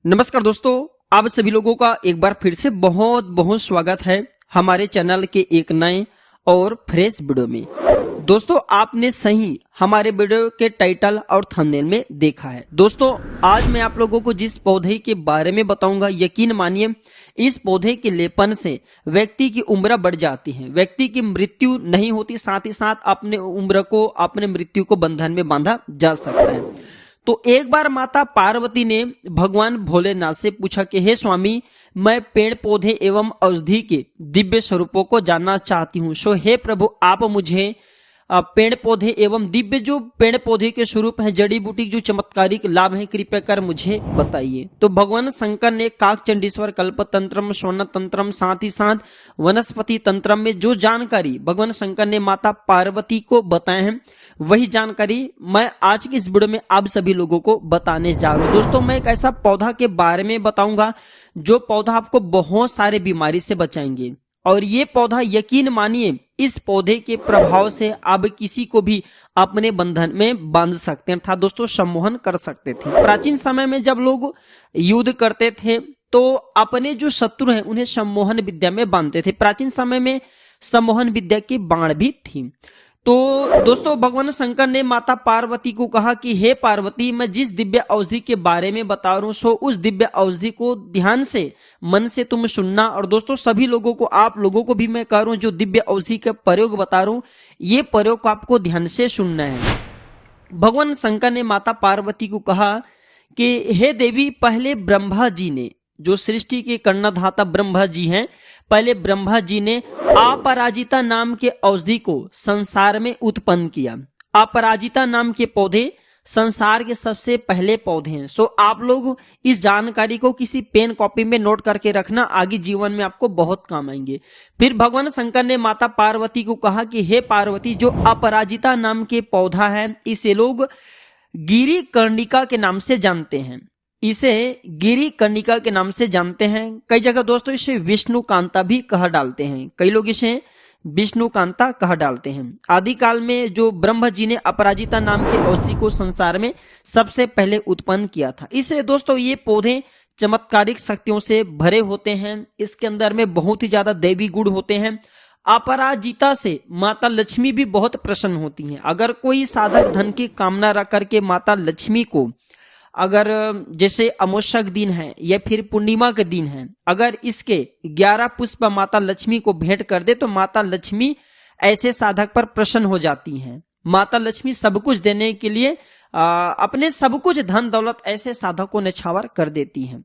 नमस्कार दोस्तों, आप सभी लोगों का एक बार फिर से बहुत बहुत स्वागत है हमारे चैनल के एक नए और फ्रेश वीडियो में। दोस्तों, आपने सही हमारे वीडियो के टाइटल और थंबनेल में देखा है। दोस्तों, आज मैं आप लोगों को जिस पौधे के बारे में बताऊंगा, यकीन मानिए इस पौधे के लेपन से व्यक्ति की उम्र बढ़ जाती है, व्यक्ति की मृत्यु नहीं होती, साथ ही साथ अपने उम्र को, अपने मृत्यु को बंधन में बांधा जा सकता है। तो एक बार माता पार्वती ने भगवान भोलेनाथ से पूछा कि हे स्वामी, मैं पेड़ पौधे एवं औषधि के दिव्य स्वरूपों को जानना चाहती हूँ। सो हे प्रभु, आप मुझे पेड़ पौधे एवं दिव्य जो पेड़ पौधे के स्वरूप है, जड़ी बूटी जो चमत्कारिक लाभ है, कृपया कर मुझे बताइए। तो भगवान शंकर ने काकचंडीश्वर कल्प तंत्रम, स्वर्ण तंत्रम, साथ ही साथ वनस्पति तंत्रम में जो जानकारी भगवान शंकर ने माता पार्वती को बताए हैं, वही जानकारी मैं आज की इस वीडियो में आप सभी लोगों को बताने जा रहा हूं। दोस्तों, मैं एक ऐसा पौधा के बारे में बताऊंगा जो पौधा आपको बहुत सारे बीमारी से बचाएंगे, और ये पौधा यकीन मानिए इस पौधे के प्रभाव से आप किसी को भी अपने बंधन में बांध सकते हैं, अर्थात दोस्तों सम्मोहन कर सकते थे। प्राचीन समय में जब लोग युद्ध करते थे तो अपने जो शत्रु हैं उन्हें सम्मोहन विद्या में बांधते थे। प्राचीन समय में सम्मोहन विद्या की बाण भी थी। तो दोस्तों, भगवान शंकर ने माता पार्वती को कहा कि हे पार्वती, मैं जिस दिव्य औषधि के बारे में बता रहा हूं, सो उस दिव्य औषधि को ध्यान से, मन से तुम सुनना। और दोस्तों, सभी लोगों को, आप लोगों को भी मैं कह रहा हूं, जो दिव्य औषधि का प्रयोग बता रहा हूं, ये प्रयोग आपको ध्यान से सुनना है। भगवान शंकर ने माता पार्वती को कहा कि हे देवी, पहले ब्रह्मा जी ने, जो सृष्टि के कर्णधाता ब्रह्मा जी हैं, पहले ब्रह्मा जी ने अपराजिता नाम के औषधि को संसार में उत्पन्न किया। अपराजिता नाम के पौधे संसार के सबसे पहले पौधे हैं। सो आप लोग इस जानकारी को किसी पेन कॉपी में नोट करके रखना, आगे जीवन में आपको बहुत काम आएंगे। फिर भगवान शंकर ने माता पार्वती को कहा कि हे पार्वती, जो अपराजिता नाम के पौधा है, इसे लोग गिरी कर्णिका के नाम से जानते हैं। इसे गिरी कर्णिका के नाम से जानते हैं। कई जगह दोस्तों इसे विष्णु कांता भी कहा डालते हैं, कई लोग इसे विष्णु कांता कहा डालते हैं। आदि काल में जो ब्रह्मा जी ने अपराजिता नाम के औषधि को संसार में सबसे पहले उत्पन्न किया था। इसलिए दोस्तों ये पौधे चमत्कारिक शक्तियों से भरे होते हैं, इसके अंदर में बहुत ही ज्यादा दैवी गुण होते हैं। अपराजिता से माता लक्ष्मी भी बहुत प्रसन्न होती हैं। अगर कोई साधक धन की कामना रख करके माता लक्ष्मी को, अगर जैसे अमावस्या दिन है या फिर पूर्णिमा के दिन है, अगर इसके 11 पुष्प माता लक्ष्मी को भेंट कर दे तो माता लक्ष्मी ऐसे साधक पर प्रसन्न हो जाती हैं। माता लक्ष्मी सब कुछ देने के लिए अपने सब कुछ धन दौलत ऐसे साधक को निछावर कर देती हैं।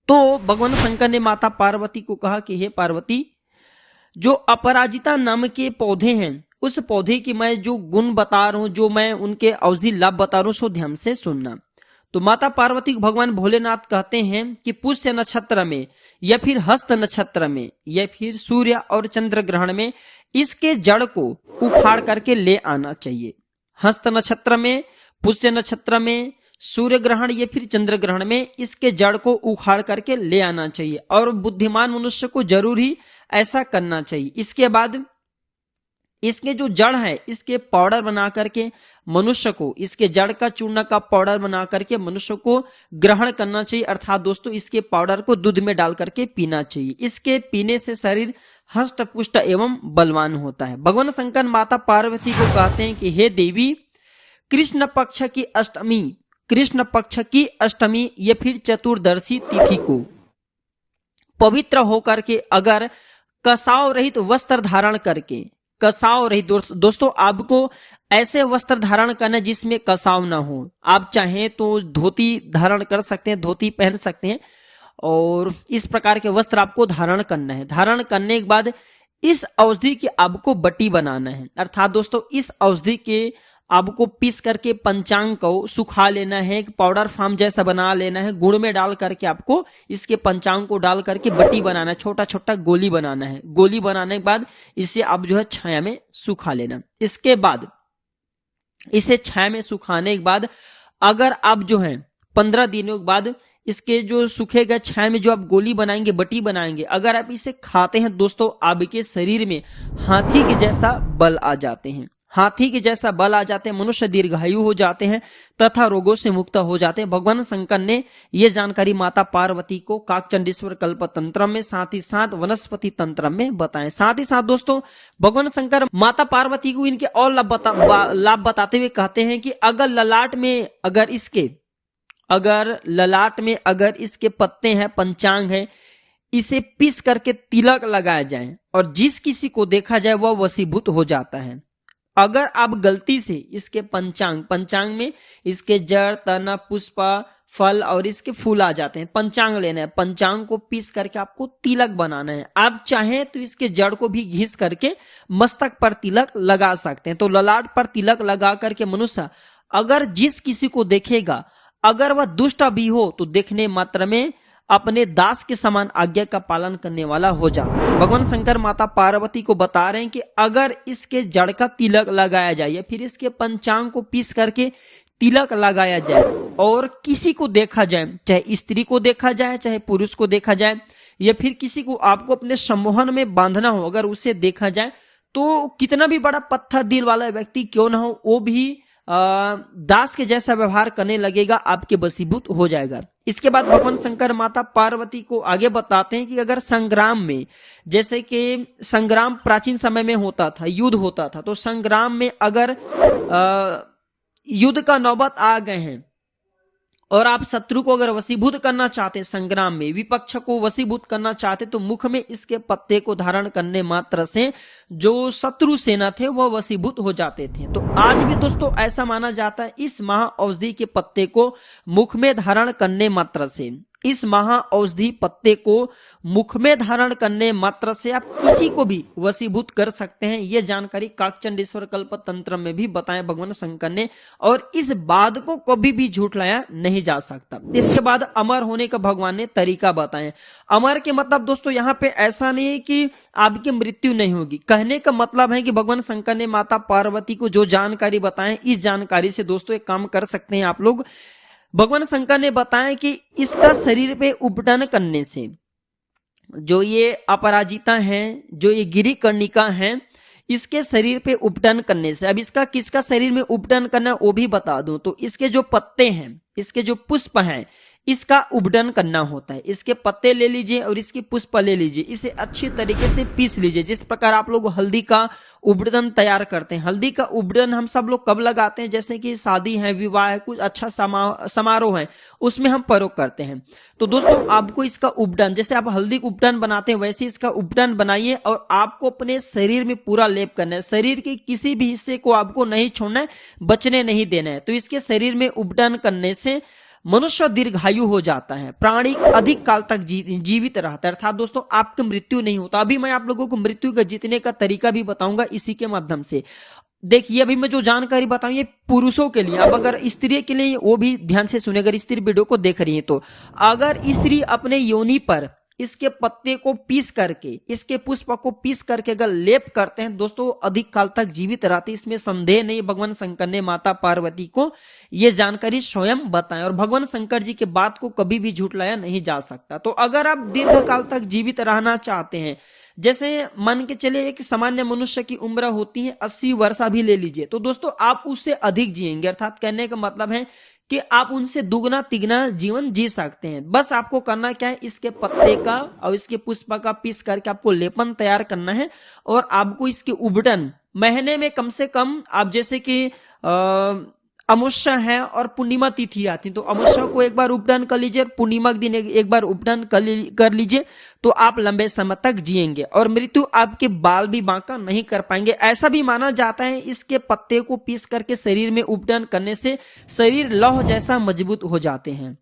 तो भगवान शंकर ने माता पार्वती को कहा कि हे पार्वती, जो अपराजिता नाम के पौधे हैं, उस पौधे की मैं जो गुण बता रहा हूं, जो मैं उनके औषधि लाभ बता रहा हूं, सो ध्यान से सुनना। तो माता पार्वती को भगवान भोलेनाथ कहते हैं कि पुष्य नक्षत्र में या फिर हस्त नक्षत्र में या फिर सूर्य और चंद्र ग्रहण में इसके जड़ को उखाड़ करके ले आना चाहिए। हस्त नक्षत्र में, पुष्य नक्षत्र में, सूर्य ग्रहण या फिर चंद्र ग्रहण में इसके जड़ को उखाड़ करके ले आना चाहिए, और बुद्धिमान मनुष्य को जरूर ही ऐसा करना चाहिए। इसके बाद इसके जो जड़ है, इसके पाउडर बना करके मनुष्य को, इसके जड़ का चूर्ण का पाउडर बना करके मनुष्य को ग्रहण करना चाहिए, अर्थात दोस्तों इसके पाउडर को दूध में डाल करके पीना चाहिए। इसके पीने से शरीर हष्ट पुष्ट एवं बलवान होता है। भगवान शंकर माता पार्वती को कहते हैं कि हे देवी, कृष्ण पक्ष की अष्टमी, कृष्ण पक्ष की अष्टमी या फिर चतुर्दशी तिथि को पवित्र होकर के अगर कसाव रहित वस्त्र धारण करके, कसाव रहित दोस्तों आपको ऐसे वस्त्र धारण करना जिसमें कसाव ना हो। आप चाहें तो धोती धारण कर सकते हैं, धोती पहन सकते हैं, और इस प्रकार के वस्त्र आपको धारण करना है। धारण करने के बाद इस औषधि की आपको बटी बनाना है, अर्थात दोस्तों इस औषधि के आपको पीस करके पंचांग को सुखा लेना है, एक पाउडर फॉर्म जैसा बना लेना है। गुड़ में डाल करके आपको इसके पंचांग को डाल करके बटी बनाना है, छोटा छोटा गोली बनाना है। गोली बनाने के बाद इसे आप जो है छाया में सुखा लेना। इसके बाद इसे छाया में सुखाने के बाद अगर आप जो है 15 दिनों के बाद इसके जो सूखे गए छाया में जो आप गोली बनाएंगे, बटी बनाएंगे, अगर आप इसे खाते हैं दोस्तों, आपके शरीर में हाथी के जैसा बल आ जाते हैं। हाथी के जैसा बल आ जाते हैं, मनुष्य दीर्घायु हो जाते हैं तथा रोगों से मुक्त हो जाते हैं। भगवान शंकर ने ये जानकारी माता पार्वती को काकचंडेश्वर कल्प तंत्र में, साथ ही साथ वनस्पति तंत्र में बताएं। साथ ही साथ दोस्तों भगवान शंकर माता पार्वती को इनके और लाभ बताते हुए कहते हैं कि अगर ललाट में अगर इसके पत्ते हैं, पंचांग है, इसे पीस करके तिलक लगाया जाए और जिस किसी को देखा जाए वह वशीभूत हो जाता है। अगर आप गलती से इसके पंचांग में इसके जड़, तना, पुष्प, फल और इसके फूल आ जाते हैं, पंचांग लेना है, पंचांग को पीस करके आपको तिलक बनाना है। आप चाहें तो इसके जड़ को भी घिस करके मस्तक पर तिलक लगा सकते हैं। तो ललाट पर तिलक लगा करके मनुष्य अगर जिस किसी को देखेगा, अगर वह दुष्ट भी हो तो देखने मात्र में अपने दास के समान आज्ञा का पालन करने वाला हो जाता है। भगवान शंकर माता पार्वती को बता रहे हैं कि अगर इसके जड़ का तिलक लगाया जाए या फिर इसके पंचांग को पीस करके तिलक लगाया जाए और किसी को देखा जाए, चाहे स्त्री को देखा जाए, चाहे पुरुष को देखा जाए, या फिर किसी को आपको अपने सम्मोहन में बांधना हो, अगर उसे देखा जाए तो कितना भी बड़ा पत्थर दिल वाला व्यक्ति क्यों ना हो, वो भी दास के जैसा व्यवहार करने लगेगा, आपके वशीभूत हो जाएगा। इसके बाद भगवान शंकर माता पार्वती को आगे बताते हैं कि अगर संग्राम में, जैसे कि संग्राम प्राचीन समय में होता था, युद्ध होता था, तो संग्राम में अगर युद्ध का नौबत आ गए हैं और आप शत्रु को अगर वशीभूत करना चाहते, संग्राम में विपक्ष को वशीभूत करना चाहते, तो मुख में इसके पत्ते को धारण करने मात्र से जो शत्रु सेना थे वह वशीभूत हो जाते थे। तो आज भी दोस्तों ऐसा माना जाता है, इस महाऔषधि के पत्ते को मुख में धारण करने मात्र से, इस महाऔषधि पत्ते को मुख में धारण करने मात्र से आप किसी को भी वशीभूत कर सकते हैं। यह जानकारी काकचंडेश्वर कल्प तंत्र में भी बताया भगवान शंकर ने, और इस बात को कभी भी झूठलाया नहीं जा सकता। इसके बाद अमर होने का भगवान ने तरीका बताए। अमर के मतलब दोस्तों यहाँ पे ऐसा नहीं है कि आपकी मृत्यु नहीं होगी, कहने का मतलब है कि भगवान शंकर ने माता पार्वती को जो जानकारी बताए, इस जानकारी से दोस्तों एक काम कर सकते हैं आप लोग। भगवान शंकर ने बताया कि इसका शरीर पे उपटन करने से, जो ये अपराजिता हैं, जो ये गिरी कर्णिका हैं, इसके शरीर पे उपटन करने से, अब इसका किसका शरीर में उपटन करना वो भी बता दूं, तो इसके जो पत्ते हैं, इसके जो पुष्प हैं, इसका उपटन करना होता है। इसके पत्ते ले लीजिए और इसकी पुष्प ले लीजिए, इसे अच्छी तरीके से पीस लीजिए। जिस प्रकार आप लोग हल्दी का उपटन तैयार करते हैं, हल्दी का उपटन हम सब लोग कब लगाते हैं, जैसे कि शादी है, विवाह है, कुछ अच्छा समारोह है, उसमें हम प्रयोग करते हैं। तो दोस्तों आपको इसका उपटन, जैसे आप हल्दी का उपटन बनाते हैं वैसे इसका उपटन बनाइए और आपको अपने शरीर में पूरा लेप करना है। शरीर के किसी भी हिस्से को आपको नहीं छोड़ना है, बचने नहीं देना है। तो इसके शरीर में उपटन करने से मनुष्य दीर्घायु हो जाता है, प्राणी अधिक काल तक जीवित रहता है, अर्थात दोस्तों आपकी मृत्यु नहीं होता। अभी मैं आप लोगों को मृत्यु का जीतने का तरीका भी बताऊंगा इसी के माध्यम से। देखिए अभी मैं जो जानकारी बताऊं ये पुरुषों के लिए, अब अगर स्त्री के लिए वो भी ध्यान से सुने, अगर स्त्री वीडियो को देख रही है तो, अगर स्त्री अपने योनि पर इसके पत्ते को पीस करके, इसके पुष्प को पीस करके अगर लेप करते हैं दोस्तों, अधिक काल तक जीवित रहते, इसमें संदेह नहीं। भगवान शंकर ने माता पार्वती को यह जानकारी स्वयं बताएं और भगवान शंकर जी के बात को कभी भी झूठलाया नहीं जा सकता। तो अगर आप दीर्घ काल तक जीवित रहना चाहते हैं, जैसे मान के चले एक सामान्य मनुष्य की उम्र होती है 80 वर्ष भी ले लीजिए, तो दोस्तों आप उससे अधिक जिएंगे, अर्थात कहने का मतलब है कि आप उनसे दुगना तिगना जीवन जी सकते हैं। बस आपको करना क्या है, इसके पत्ते का और इसके पुष्प का पीस करके आपको लेपन तैयार करना है और आपको इसके उपटन महीने में कम से कम, आप जैसे कि अमावस्या है और पूर्णिमा तिथि आती, तो अमावस्या को एक बार उपटन कर लीजिए, पूर्णिमा के दिन एक बार उपटन कर लीजिए, तो आप लंबे समय तक जिएंगे और मृत्यु आपके बाल भी बांका नहीं कर पाएंगे। ऐसा भी माना जाता है इसके पत्ते को पीस करके शरीर में उपटन करने से शरीर लौह जैसा मजबूत हो जाते हैं।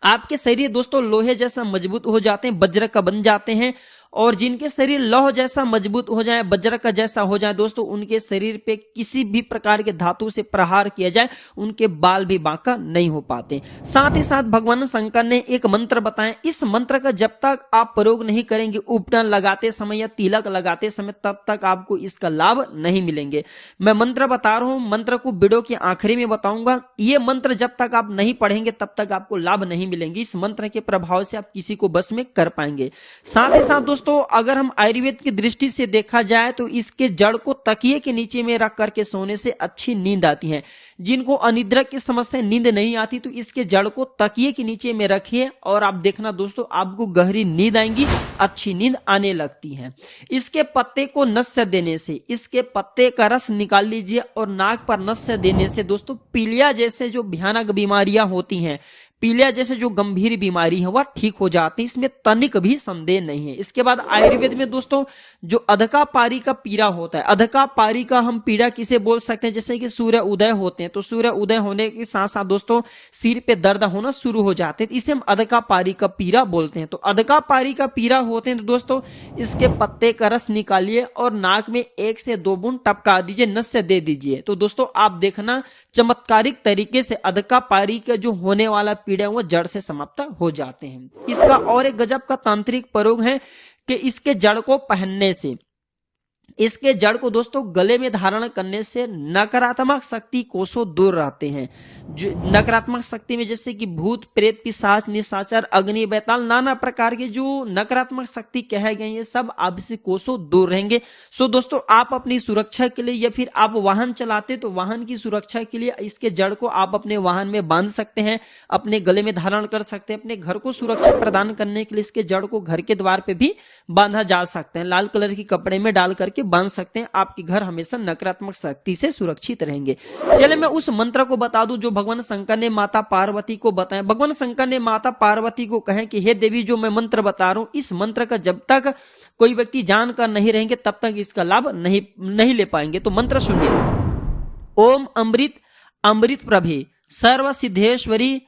आपके शरीर दोस्तों लोहे जैसा मजबूत हो जाते हैं, वज्र का बन जाते हैं, और जिनके शरीर लौह जैसा मजबूत हो जाए, वज्र का जैसा हो जाए दोस्तों, उनके शरीर पे किसी भी प्रकार के धातु से प्रहार किया जाए, उनके बाल भी बांका नहीं हो पाते। साथ ही साथ भगवान शंकर ने एक मंत्र बताया, इस मंत्र का जब तक आप प्रयोग नहीं करेंगे उपटन लगाते समय या तिलक लगाते समय, तब तक आपको इसका लाभ नहीं मिलेंगे। मैं मंत्र बता रहा हूं, मंत्र को वीडियो के आखिरी में बताऊंगा। ये मंत्र जब तक आप नहीं पढ़ेंगे तब तक आपको लाभ नहीं मिलेंगे। इस मंत्र के प्रभाव से आप किसी को बस में कर पाएंगे। साथ ही साथ दोस्तों दोस्तों अगर हम आयुर्वेद की दृष्टि से देखा जाए तो इसके जड़ को तकिए के नीचे में रख करके सोने से अच्छी नींद आती है। जिनको अनिद्रा की समस्या, नींद नहीं आती, तो इसके जड़ को तकिए के नीचे में रखिए और आप देखना दोस्तों आपको गहरी नींद आएंगी, अच्छी नींद आने लगती है। इसके पत्ते को नस्य देने से, इसके पत्ते का रस निकाल लीजिए और नाक पर नस्य देने से दोस्तों पीलिया जैसे जो भयानक बीमारियां होती हैं, पीलिया जैसे जो गंभीर बीमारी है वह ठीक हो जाती है, इसमें तनिक भी संदेह नहीं है। इसके बाद आयुर्वेद में दोस्तों जो अधका पारी का पीड़ा होता है, अधका पारी का हम पीड़ा किसे बोल सकते हैं, जैसे कि सूर्य उदय होते हैं तो सूर्य उदय होने के साथ साथ दोस्तों सिर पे दर्द होना शुरू हो जाते हैं, इसे हम अधका पारी का पीड़ा बोलते हैं। तो अधका पारी का पीड़ा होते हैं तो दोस्तों इसके पत्ते का रस निकालिए और नाक में 1 से 2 बूंद टपका दीजिए, नस्य दे दीजिए। तो दोस्तों आप देखना चमत्कारिक तरीके से अधका पारी का जो होने वाला पीड़ा वो जड़ से समाप्त हो जाते हैं। इसका और एक गजब का तांत्रिक प्रयोग है कि इसके जड़ को पहनने से, इसके जड़ को दोस्तों गले में धारण करने से नकारात्मक शक्ति कोसों दूर रहते हैं। जो नकारात्मक शक्ति में जैसे कि भूत प्रेत पिशाच निशाचर अग्नि बैताल नाना प्रकार के जो नकारात्मक शक्ति कहे गए ये सब आपसे कोसों दूर रहेंगे। सो दोस्तों आप अपनी सुरक्षा के लिए या फिर आप वाहन चलाते तो वाहन की सुरक्षा के लिए इसके जड़ को आप अपने वाहन में बांध सकते हैं, अपने गले में धारण कर सकते हैं। अपने घर को सुरक्षा प्रदान करने के लिए इसके जड़ को घर के द्वार पे भी बांधा जा सकते हैं, लाल कलर के कपड़े में डाल करके बांध सकते हैं। आपके घर हमेशा नकारात्मक शक्ति से सुरक्षित रहेंगे। चलिए मैं उस मंत्र को बता दूं जो भगवान शंकर ने माता पार्वती को बताया। भगवान शंकर ने माता पार्वती को कहे कि हे देवी जो मैं मंत्र बता रहा हूं इस मंत्र का जब तक कोई व्यक्ति जानकर नहीं रहेंगे तब तक इसका लाभ नहीं ले पाएंगे। तो मंत्र सुनिए, ओम अमृत अमृत प्रभे सर्व सिद्धेश्वरी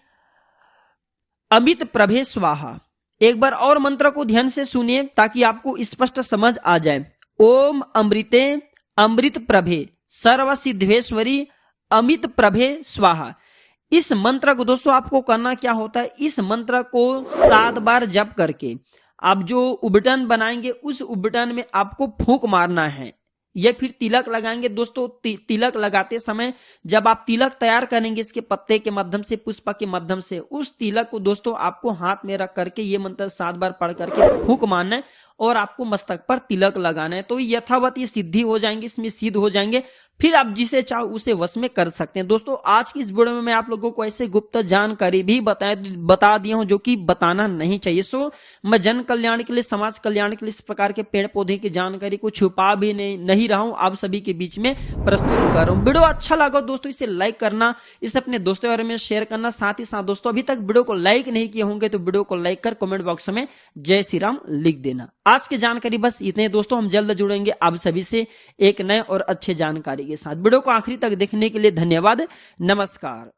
अमित प्रभे स्वाहा। एक बार और मंत्र को ध्यान से सुनिए ताकि आपको स्पष्ट समझ आ जाए। ओम अमृते अमृत प्रभे सर्व सिद्धेश्वरी अमित प्रभे स्वाहा। इस मंत्र को दोस्तों आपको करना क्या होता है, इस मंत्र को 7 बार जप करके आप जो उबटन बनाएंगे उस उबटन में आपको फूंक मारना है या फिर तिलक लगाएंगे। दोस्तों तिलक लगाते समय जब आप तिलक तैयार करेंगे इसके पत्ते के माध्यम से, पुष्प के माध्यम से, उस तिलक को दोस्तों आपको हाथ में रख करके ये मंत्र 7 बार पढ़ करके फूंक मारना है और आपको मस्तक पर तिलक लगाना है। तो यथावत ये सिद्धि हो जाएंगे, इसमें सिद्ध हो जाएंगे, फिर आप जिसे चाहो उसे वश में कर सकते हैं। दोस्तों आज की इस वीडियो में मैं आप लोगों को ऐसे गुप्त जानकारी भी बता दिया हूं जो कि बताना नहीं चाहिए। सो मैं जन कल्याण के लिए, समाज कल्याण के लिए इस प्रकार के पेड़ पौधे की जानकारी को छुपा भी नहीं रहा हूं, आप सभी के बीच में प्रस्तुत कर रहा हूं। वीडियो अच्छा लगा दोस्तों इसे लाइक करना, इसे अपने दोस्तों बारे में शेयर करना। साथ ही साथ दोस्तों अभी तक वीडियो को लाइक नहीं किए होंगे तो वीडियो को लाइक कर कमेंट बॉक्स में जय श्री राम लिख देना। आज की जानकारी बस इतने दोस्तों, हम जल्द जुड़ेंगे आप सभी से एक नए और अच्छे जानकारी के साथ। वीडियो को आखिरी तक देखने के लिए धन्यवाद। नमस्कार।